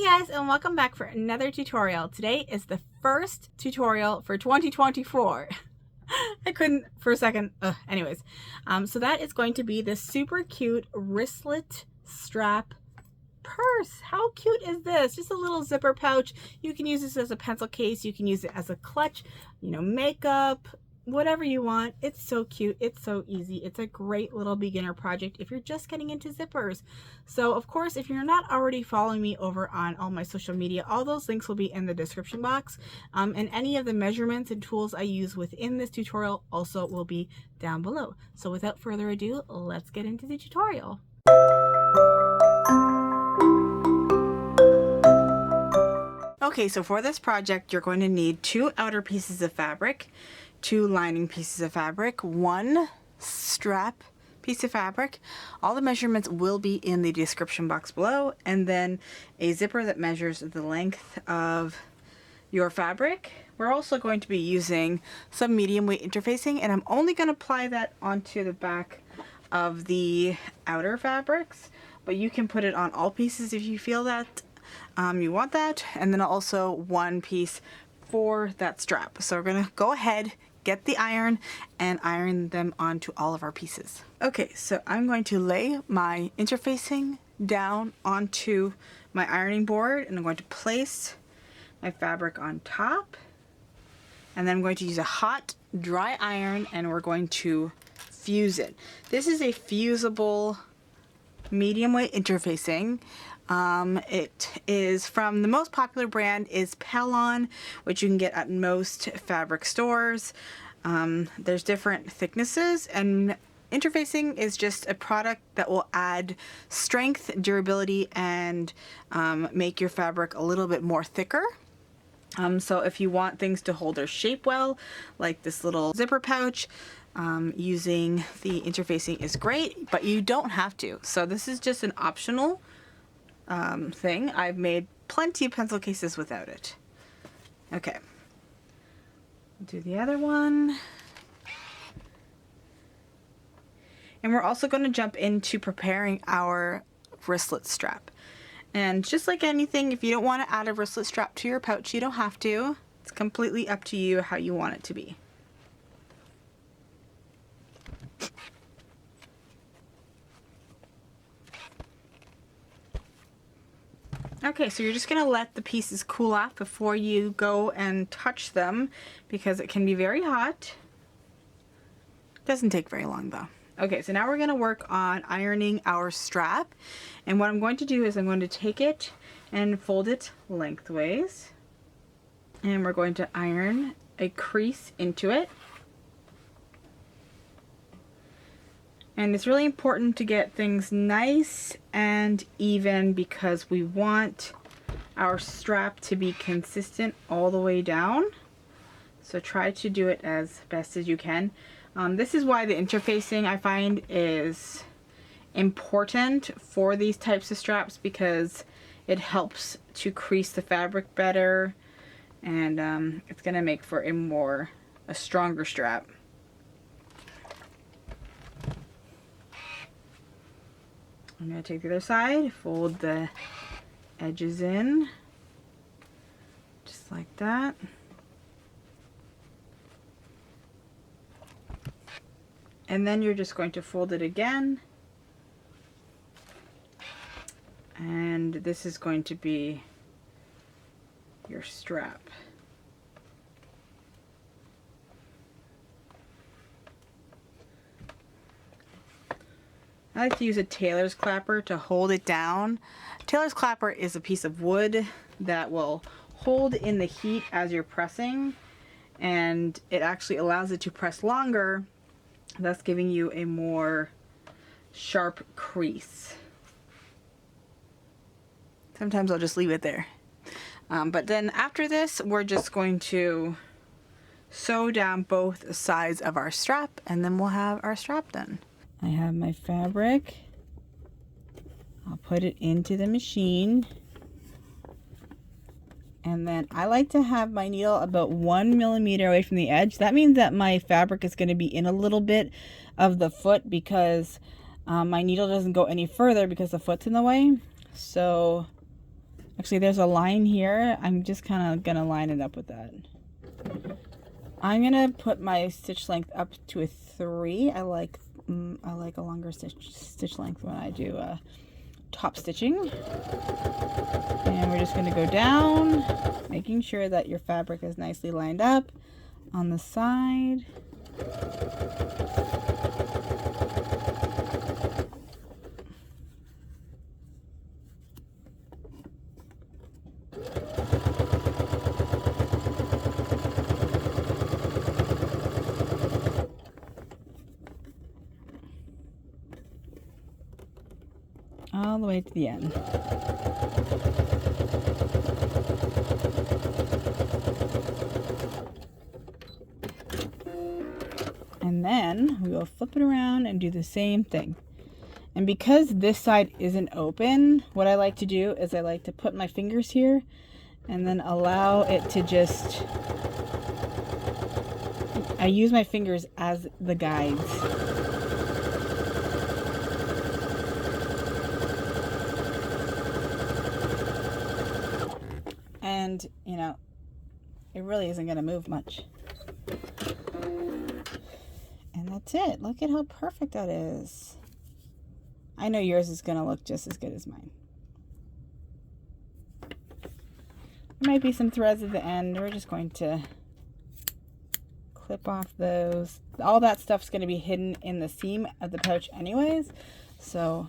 Hi guys, and welcome back for another tutorial. Today is the first tutorial for 2024. I couldn't for a second. Anyways, so that is going to be this super cute wristlet strap purse. How cute is this? Just a little zipper pouch. You can use this as a pencil case. You can use it as a clutch, makeup, whatever you want. It's so cute. It's so easy. It's a great little beginner project if you're just getting into zippers. So of course, if you're not already following me over on all my social media, all those links will be in the description box. And any of the measurements and tools I use within this tutorial also will be down below. So without further ado, let's get into the tutorial. Okay, so for this project, you're going to need 2 outer pieces of fabric, 2 lining pieces of fabric, 1 strap piece of fabric. All the measurements will be in the description box below, and then a zipper that measures the length of your fabric. We're also going to be using some medium weight interfacing, and I'm only going to apply that onto the back of the outer fabrics, but you can put it on all pieces if you feel that you want that. And then also 1 piece for that strap. So we're gonna go ahead, get the iron, and iron them onto all of our pieces. Okay, so I'm going to lay my interfacing down onto my ironing board, and I'm going to place my fabric on top, and then I'm going to use a hot dry iron, and we're going to fuse it. This is a fusible medium weight interfacing. It is from the most popular brand is Pellon, which you can get at most fabric stores. There's different thicknesses, and interfacing is just a product that will add strength, durability, and make your fabric a little bit more thicker. So if you want things to hold their shape well, like this little zipper pouch, using the interfacing is great, but you don't have to. So this is just an optional thing. I've made plenty of pencil cases without it. Okay, do the other one. And we're also going to jump into preparing our wristlet strap. And just like anything, if you don't want to add a wristlet strap to your pouch, you don't have to. It's completely up to you how you want it to be. Okay, so you're just going to let the pieces cool off before you go and touch them, because it can be very hot. Doesn't take very long though. Okay, so now we're going to work on ironing our strap. And what I'm going to do is I'm going to take it and fold it lengthways. And we're going to iron a crease into it. And it's really important to get things nice and even, because we want our strap to be consistent all the way down. So try to do it as best as you can. This is why the interfacing, I find, is important for these types of straps, because it helps to crease the fabric better, and it's going to make for a stronger strap. I'm going to take the other side, fold the edges in, just like that. And then you're just going to fold it again. And this is going to be your strap. I like to use a tailor's clapper to hold it down. Tailor's clapper is a piece of wood that will hold in the heat as you're pressing, and it actually allows it to press longer, thus giving you a more sharp crease. Sometimes I'll just leave it there. But then after this, we're just going to sew down both sides of our strap, and then we'll have our strap done. I have my fabric. I'll put it into the machine. And then I like to have my needle about 1 millimeter away from the edge. That means that my fabric is going to be in a little bit of the foot, because my needle doesn't go any further because the foot's in the way. So Actually, there's a line here. I'm just kind of gonna line it up with that. I'm gonna put my stitch length up to a 3. I like a longer stitch length when I do top stitching. And we're just gonna go down, making sure that your fabric is nicely lined up on the side. All the way to the end. And then we will flip it around and do the same thing. And because this side isn't open, what I like to do is I like to put my fingers here and then allow it to just, I use my fingers as the guides. And, you know, it really isn't going to move much. And that's it. Look at how perfect that is. I know yours is going to look just as good as mine. There might be some threads at the end. We're just going to clip off those. All that stuff's going to be hidden in the seam of the pouch anyways, so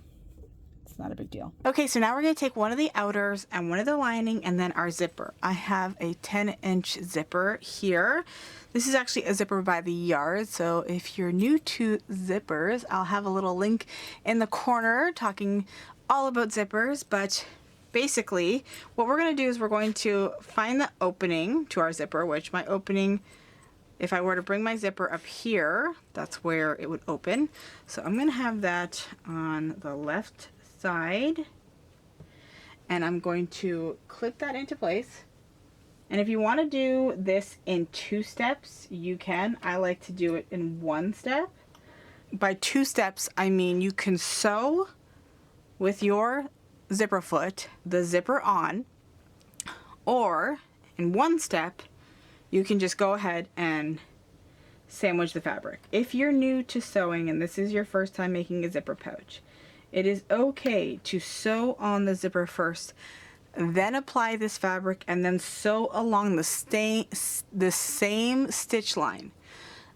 it's not a big deal. Okay, so now we're going to take one of the outers and one of the lining and then our zipper. I have a 10-inch zipper here. This is actually a zipper by the yard, so if you're new to zippers, I'll have a little link in the corner talking all about zippers, but basically what we're going to do is we're going to find the opening to our zipper, which my opening, if I were to bring my zipper up here, that's where it would open. So I'm going to have that on the left side, and I'm going to clip that into place. And if you want to do this in 2 steps, you can. I like to do it in 1 step. By 2 steps, I mean you can sew with your zipper foot the zipper on, or in 1 step, you can just go ahead and sandwich the fabric. If you're new to sewing and this is your first time making a zipper pouch, it is okay to sew on the zipper first, then apply this fabric and then sew along the same stitch line.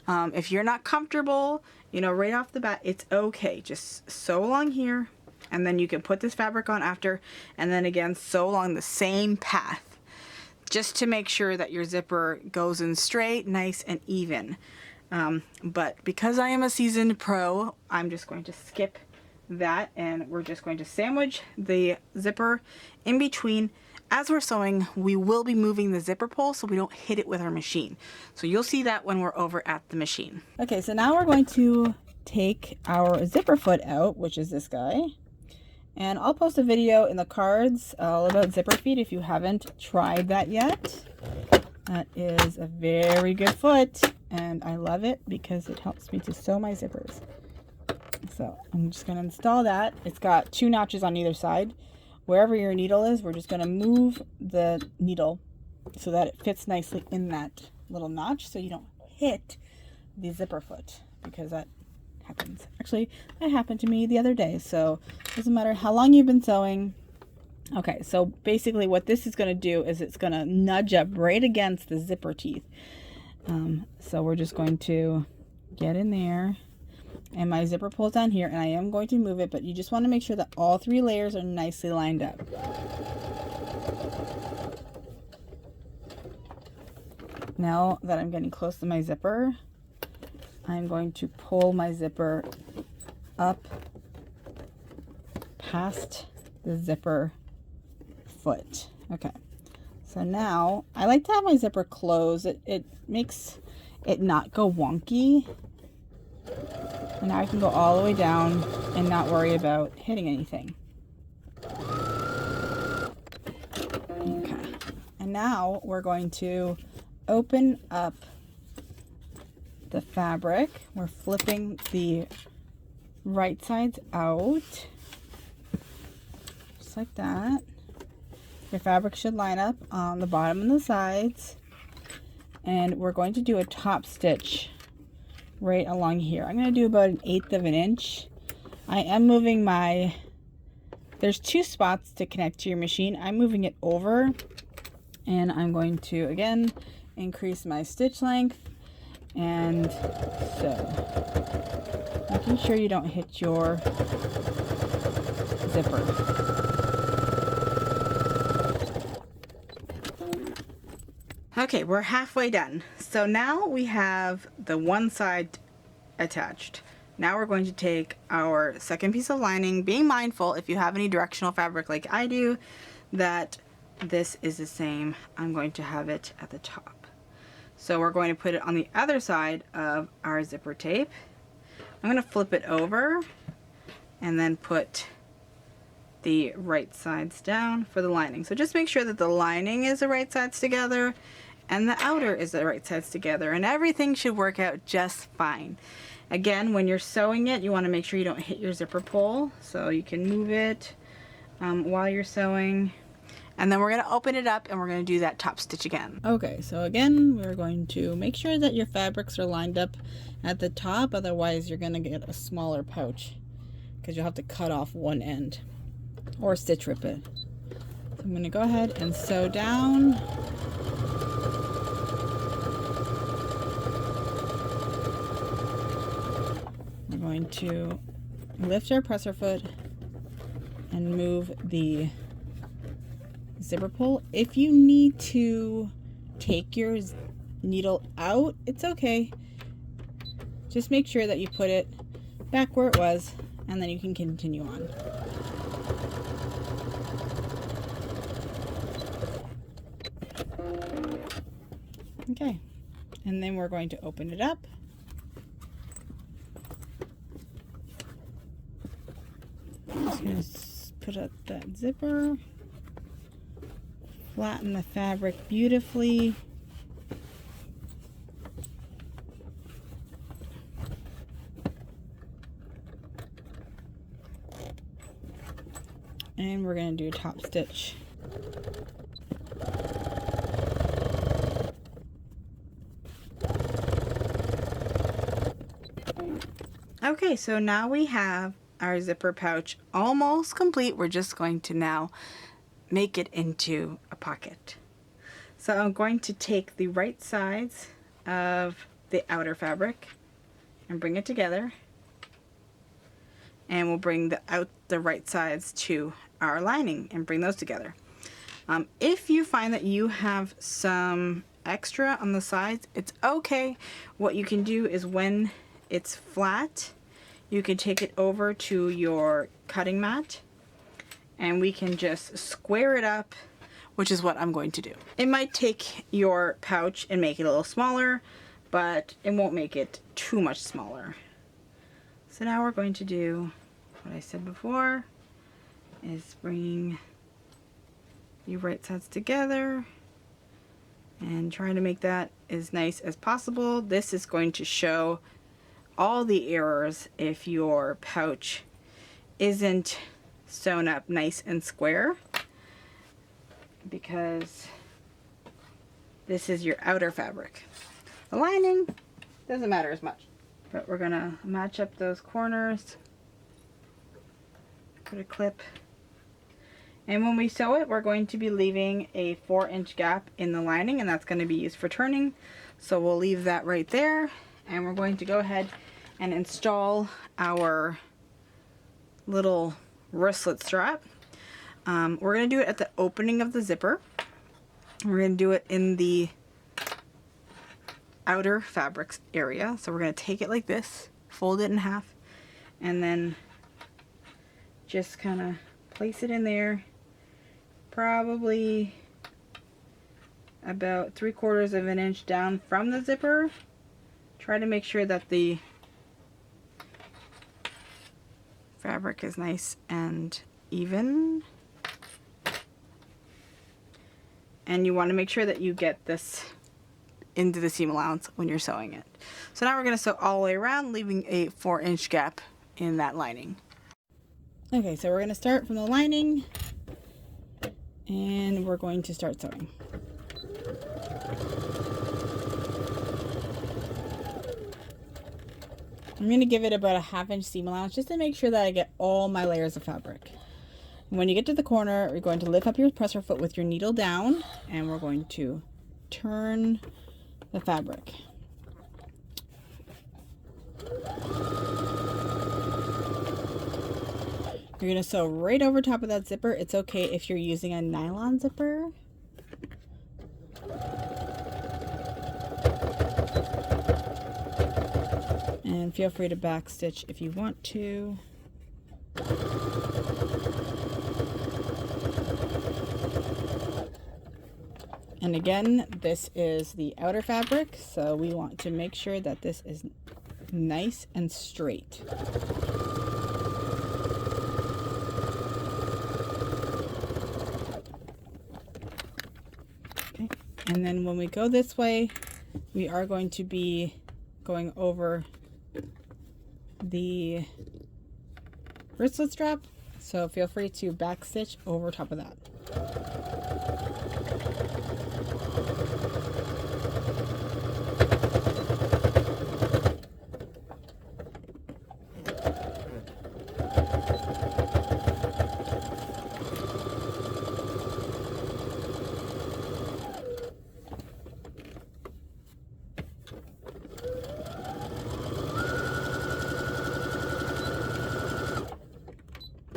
If you're not comfortable, you know, right off the bat, it's okay. Just sew along here and then you can put this fabric on after, and then again sew along the same path, just to make sure that your zipper goes in straight, nice and even. But because I am a seasoned pro, I'm just going to skip that, and we're just going to sandwich the zipper in between. As we're sewing, we will be moving the zipper pole so we don't hit it with our machine. So you'll see that when we're over at the machine. Okay, so now we're going to take our zipper foot out, which is this guy. And I'll post a video in the cards all about zipper feet if you haven't tried that yet. That is a very good foot, and I love it because it helps me to sew my zippers. So I'm just going to install that. It's got 2 notches on either side. Wherever your needle is, we're just going to move the needle so that it fits nicely in that little notch so you don't hit the zipper foot, because that happens. Actually, that happened to me the other day, so it doesn't matter how long you've been sewing. Okay, so basically what this is going to do is it's going to nudge up right against the zipper teeth. So we're just going to get in there. And my zipper pulls down here, and I am going to move it, but you just want to make sure that all 3 layers are nicely lined up. Now that I'm getting close to my zipper, I'm going to pull my zipper up past the zipper foot. Okay, so now I like to have my zipper closed. It makes it not go wonky. And now I can go all the way down and not worry about hitting anything. Okay. And now we're going to open up the fabric. We're flipping the right sides out. Just like that. Your fabric should line up on the bottom and the sides. And we're going to do a top stitch right along here. I'm going to do about 1/8 of an inch. I am moving there's 2 spots to connect to your machine. I'm moving it over, and I'm going to, again, increase my stitch length and sew. Making sure you don't hit your zipper. Okay, we're halfway done. So now we have the one side attached. Now we're going to take our second piece of lining, being mindful if you have any directional fabric like I do, that this is the same. I'm going to have it at the top. So we're going to put it on the other side of our zipper tape. I'm going to flip it over and then put the right sides down for the lining. So just make sure that the lining is the right sides together and the outer is the right sides together, and everything should work out just fine. Again, when you're sewing it, you want to make sure you don't hit your zipper pole, so you can move it while you're sewing. And then we're going to open it up and we're going to do that top stitch again. Okay, so again, we're going to make sure that your fabrics are lined up at the top, otherwise you're going to get a smaller pouch because you'll have to cut off one end or stitch rip it. So I'm going to go ahead and sew down. We're going to lift our presser foot and move the zipper pull. If you need to take your needle out, it's okay. Just make sure that you put it back where it was, and then you can continue on. Okay, and then we're going to open it up. Just going to put up that zipper, flatten the fabric beautifully. And we're going to do a top stitch. Okay, so now we have our zipper pouch almost complete. We're just going to now make it into a pocket. So I'm going to take the right sides of the outer fabric and bring it together, and we'll bring the right sides to our lining and bring those together. If you find that you have some extra on the sides, it's okay. What you can do is when it's flat, you can take it over to your cutting mat and we can just square it up, which is what I'm going to do. It might take your pouch and make it a little smaller, but it won't make it too much smaller. So now we're going to do what I said before, is bring your right sides together and trying to make that as nice as possible. This is going to show all the errors if your pouch isn't sewn up nice and square, because this is your outer fabric. The lining doesn't matter as much, but we're gonna match up those corners, put a clip, and when we sew it, we're going to be leaving a 4-inch gap in the lining, and that's going to be used for turning. So we'll leave that right there, and we're going to go ahead and install our little wristlet strap. We're going to do it at the opening of the zipper. We're going to do it in the outer fabrics area. So we're going to take it like this, fold it in half, and then just kind of place it in there, probably about 3/4 of an inch down from the zipper. Try to make sure that the fabric is nice and even, and you want to make sure that you get this into the seam allowance when you're sewing it. So now we're going to sew all the way around, leaving a 4-inch gap in that lining. Okay, so we're going to start from the lining And we're going to start sewing. I'm going to give it about a 1/2 inch seam allowance just to make sure that I get all my layers of fabric. When you get to the corner, you're going to lift up your presser foot with your needle down, and we're going to turn the fabric. You're going to sew right over top of that zipper. It's okay if you're using a nylon zipper. And feel free to back stitch if you want to. And again, this is the outer fabric, so we want to make sure that this is nice and straight. Okay, and then when we go this way, we are going to be going over the wristlet strap, so feel free to back stitch over top of that.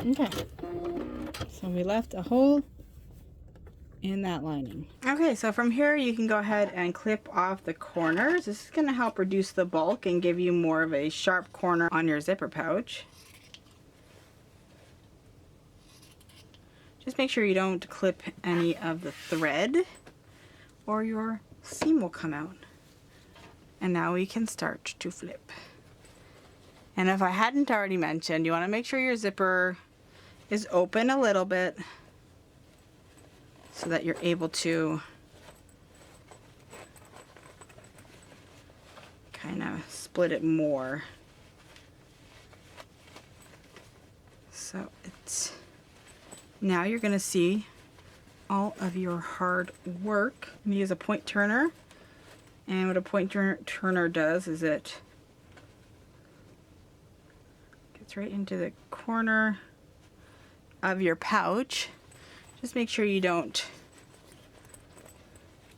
Okay, so we left a hole in that lining. Okay, so from here you can go ahead and clip off the corners. This is going to help reduce the bulk and give you more of a sharp corner on your zipper pouch. Just make sure you don't clip any of the thread or your seam will come out. And now we can start to flip. And if I hadn't already mentioned, you want to make sure your zipper is open a little bit so that you're able to kind of split it more. So it's now you're going to see all of your hard work. I'm going to use a point turner, and what a point turner does is it gets right into the corner of your pouch. Just make sure you don't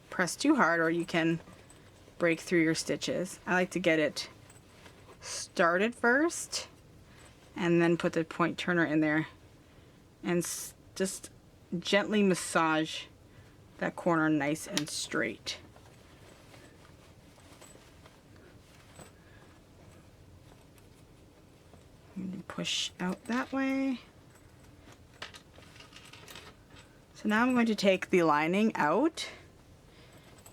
press too hard or you can break through your stitches. I like to get it started first and then put the point turner in there and just gently massage that corner nice and straight. And push out that way. So now I'm going to take the lining out,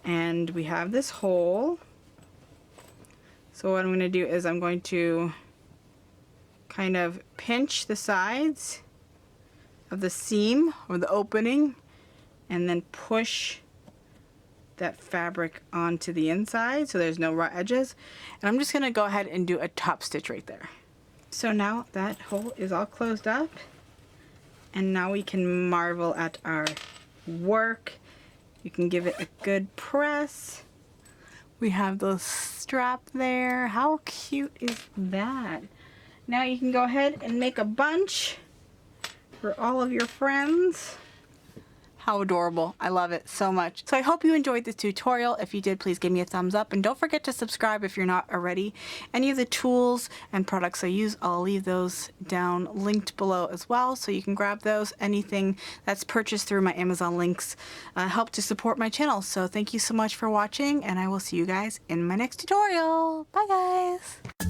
and we have this hole. So what I'm going to do is I'm going to kind of pinch the sides of the seam or the opening and then push that fabric onto the inside so there's no raw edges. And I'm just going to go ahead and do a top stitch right there. So now that hole is all closed up, and now we can marvel at our work. You can give it a good press. We have the strap there. How cute is that? Now you can go ahead and make a bunch for all of your friends. How adorable. I love it so much. So I hope you enjoyed this tutorial. If you did, please give me a thumbs up, and don't forget to subscribe if you're not already. Any of the tools and products I use, I'll leave those down linked below as well, so you can grab those. Anything that's purchased through my Amazon links help to support my channel. So thank you so much for watching, and I will see you guys in my next tutorial. Bye guys.